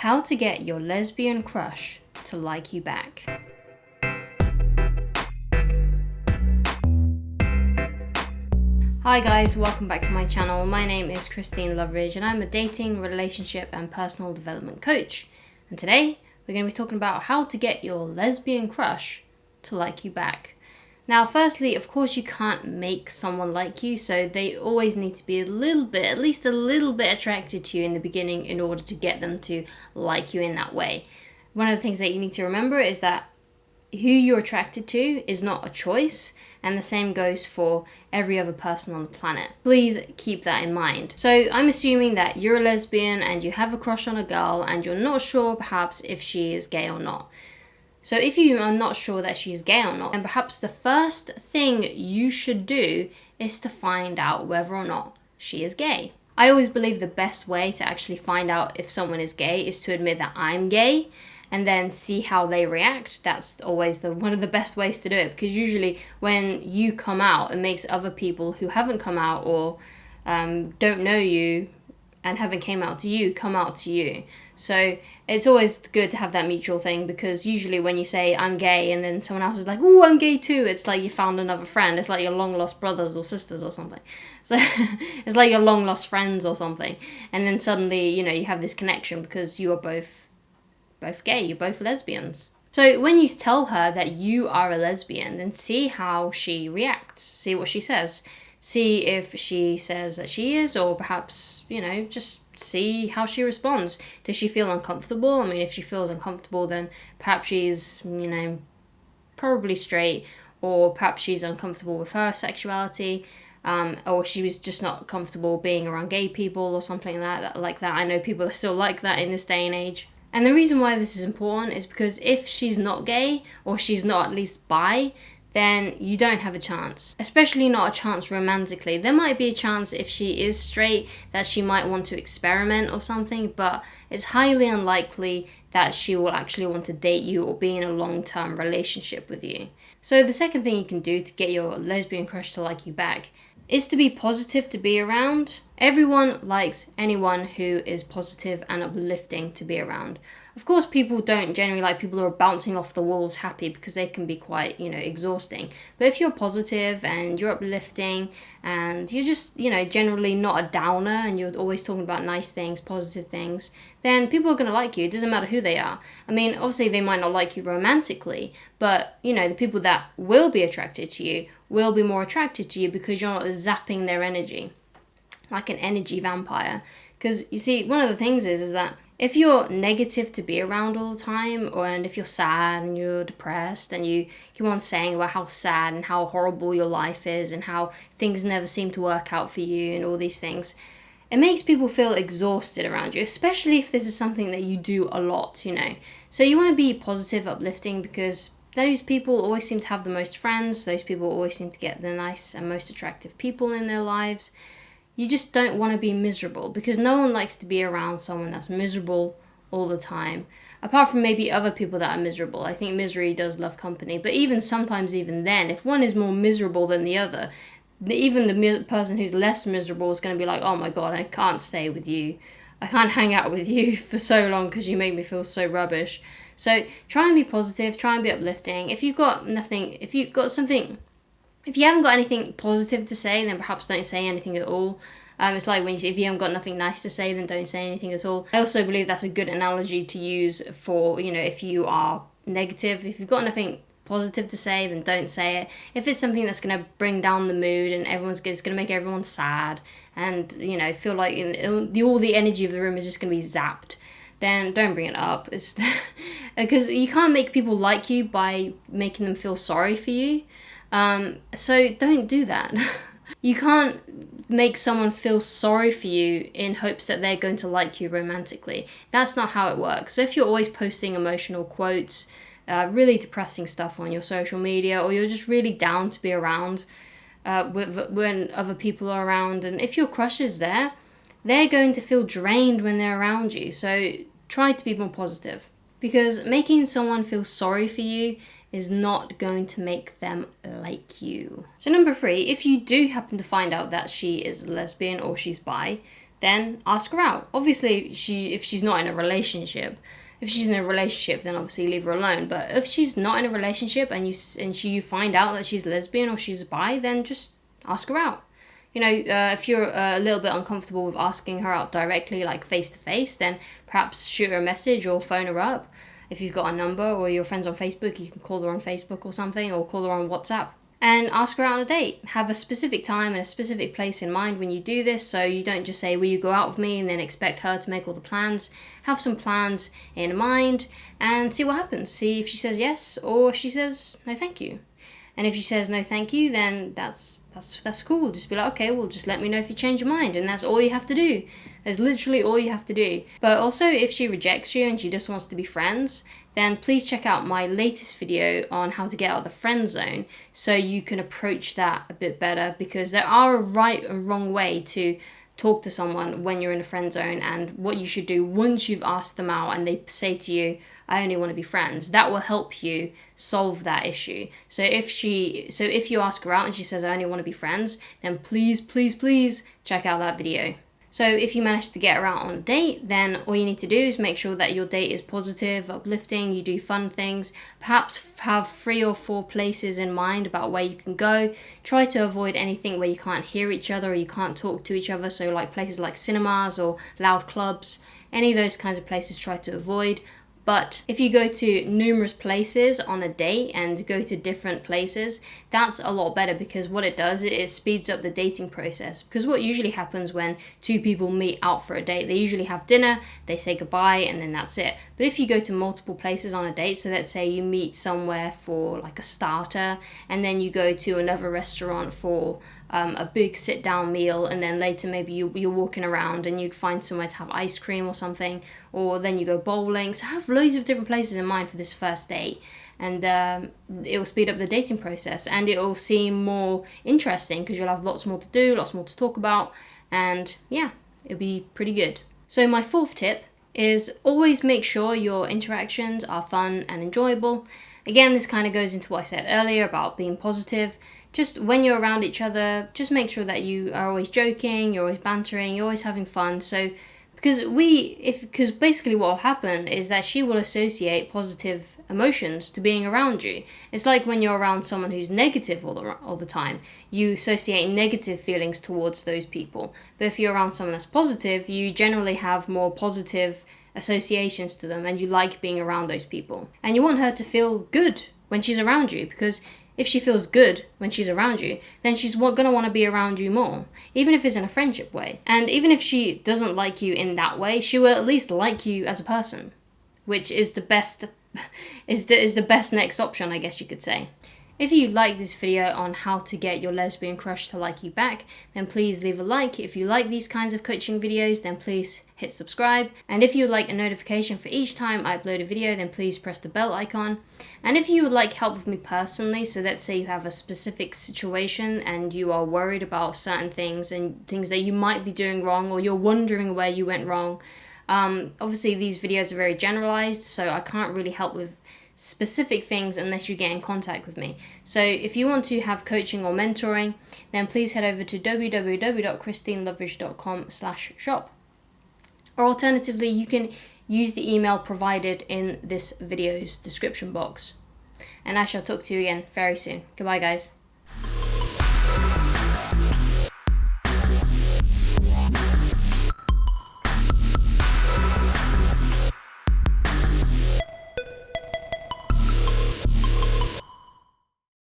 How to get your lesbian crush to like you back. Hi guys, welcome back to my channel. My name is Christine Loveridge and I'm a dating, relationship and personal development coach. And today we're going to be talking about how to get your lesbian crush to like you back. Now firstly, of course you can't make someone like you, so they always need to be a little bit, at least a little bit attracted to you in the beginning in order to get them to like you in that way. One of the things that you need to remember is that who you're attracted to is not a choice, and the same goes for every other person on the planet. Please keep that in mind. So I'm assuming that you're a lesbian and you have a crush on a girl and you're not sure perhaps if she is gay or not. So if you are not sure that she's gay or not, then perhaps the first thing you should do is to find out whether or not she is gay. I always believe the best way to actually find out if someone is gay is to admit that I'm gay and then see how they react. That's always one of the best ways to do it, because usually when you come out, it makes other people who haven't come out or don't know you and haven't came out to you come out to you. So it's always good to have that mutual thing, because usually when you say I'm gay and then someone else is like, oh, I'm gay too, it's like you found another friend. It's like your long lost brothers or sisters or something. So it's like your long lost friends or something. And then suddenly, you have this connection because you are both gay, you're both lesbians. So when you tell her that you are a lesbian, then see how she reacts, see what she says. See if she says that she is, or perhaps, just see how she responds. Does she feel uncomfortable? I mean, if she feels uncomfortable, then perhaps she's, probably straight, or perhaps she's uncomfortable with her sexuality, or she was just not comfortable being around gay people or something like that. I know people are still like that in this day and age. And the reason why this is important is because if she's not gay, or she's not at least bi, then you don't have a chance. Especially not a chance romantically. There might be a chance if she is straight that she might want to experiment or something, but it's highly unlikely that she will actually want to date you or be in a long-term relationship with you. So the second thing you can do to get your lesbian crush to like you back is to be positive to be around. Everyone likes anyone who is positive and uplifting to be around. Of course, people don't generally like people who are bouncing off the walls happy, because they can be quite, exhausting. But if you're positive and you're uplifting and you're just, generally not a downer and you're always talking about nice things, positive things, then people are going to like you. It doesn't matter who they are. I mean, obviously they might not like you romantically, but, the people that will be attracted to you will be more attracted to you because you're not zapping their energy like an energy vampire. Because, you see, one of the things is that if you're negative to be around all the time, and if you're sad and you're depressed and you keep on saying about how sad and how horrible your life is and how things never seem to work out for you and all these things, it makes people feel exhausted around you, especially if this is something that you do a lot, So you want to be positive, uplifting, because those people always seem to have the most friends. Those people always seem to get the nice and most attractive people in their lives. You just don't want to be miserable, because no one likes to be around someone that's miserable all the time. Apart from maybe other people that are miserable. I think misery does love company. But even then, if one is more miserable than the other, even the person who's less miserable is going to be like, oh my God, I can't stay with you. I can't hang out with you for so long because you make me feel so rubbish. So try and be positive, try and be uplifting. If you haven't got anything positive to say, then perhaps don't say anything at all. It's like if you haven't got nothing nice to say, then don't say anything at all. I also believe that's a good analogy to use for, if you are negative. If you've got nothing positive to say, then don't say it. If it's something that's going to bring down the mood and it's going to make everyone sad and, feel like all the energy of the room is just going to be zapped, then don't bring it up. It's because you can't make people like you by making them feel sorry for you. So don't do that. You can't make someone feel sorry for you in hopes that they're going to like you romantically. That's not how it works. So if you're always posting emotional quotes, really depressing stuff on your social media, or you're just really down to be around when other people are around, and if your crush is there, they're going to feel drained when they're around you. So try to be more positive, because making someone feel sorry for you is not going to make them like you. So number 3, if you do happen to find out that she is lesbian or she's bi, then ask her out. Obviously, if she's not in a relationship. If she's in a relationship, then obviously leave her alone. But if she's not in a relationship and you find out that she's lesbian or she's bi, then just ask her out. If you're a little bit uncomfortable with asking her out directly, like face to face, then perhaps shoot her a message or phone her up. If you've got a number or you're friends on Facebook, you can call her on Facebook or something, or call her on WhatsApp. And ask her out on a date. Have a specific time and a specific place in mind when you do this, so you don't just say, will you go out with me, and then expect her to make all the plans. Have some plans in mind and see what happens. See if she says yes or if she says no thank you. And if she says no thank you, then that's cool. Just be like, okay, well, just let me know if you change your mind, and that's all you have to do. That's literally all you have to do. But also, if she rejects you and she just wants to be friends, then please check out my latest video on how to get out of the friend zone, so you can approach that a bit better, because there are a right and wrong way to talk to someone when you're in a friend zone, and what you should do once you've asked them out and they say to you, I only want to be friends. That will help you solve that issue. So if you ask her out and she says, I only want to be friends, then please, please, please check out that video. So if you manage to get her out on a date, then all you need to do is make sure that your date is positive, uplifting, you do fun things. Perhaps have 3 or 4 places in mind about where you can go. Try to avoid anything where you can't hear each other or you can't talk to each other. So like places like cinemas or loud clubs, any of those kinds of places try to avoid. But if you go to numerous places on a date and go to different places, that's a lot better, because what it does, it speeds up the dating process. Because what usually happens when 2 people meet out for a date, they usually have dinner, they say goodbye, and then that's it. But if you go to multiple places on a date, so let's say you meet somewhere for like a starter, and then you go to another restaurant for a big sit-down meal, and then later maybe you're walking around and you'd find somewhere to have ice cream or something, or then you go bowling. So have loads of different places in mind for this first date, and it will speed up the dating process, and it will seem more interesting because you'll have lots more to do, lots more to talk about, and yeah, it'll be pretty good. So my 4th tip is always make sure your interactions are fun and enjoyable. Again, this kind of goes into what I said earlier about being positive. Just when you're around each other, just make sure that you are always joking, you're always bantering, you're always having fun. So, because basically what will happen is that she will associate positive emotions to being around you. It's like when you're around someone who's negative all the time, you associate negative feelings towards those people. But if you're around someone that's positive, you generally have more positive associations to them, and you like being around those people. And you want her to feel good when she's around you, because if she feels good when she's around you, then she's going to want to be around you more, even if it's in a friendship way. And even if she doesn't like you in that way, she will at least like you as a person, which is the best is the best next option, I guess you could say. If you like this video on how to get your lesbian crush to like you back, then please leave a like. If you like these kinds of coaching videos, then please hit subscribe. And if you would like a notification for each time I upload a video, then please press the bell icon. And if you would like help with me personally, so let's say you have a specific situation and you are worried about certain things and things that you might be doing wrong, or you're wondering where you went wrong. Obviously these videos are very generalized, so I can't really help with specific things unless you get in contact with me. So if you want to have coaching or mentoring, then please head over to www.christineloveridge.com/shop. Or alternatively, you can use the email provided in this video's description box. And I shall talk to you again very soon. Goodbye, guys.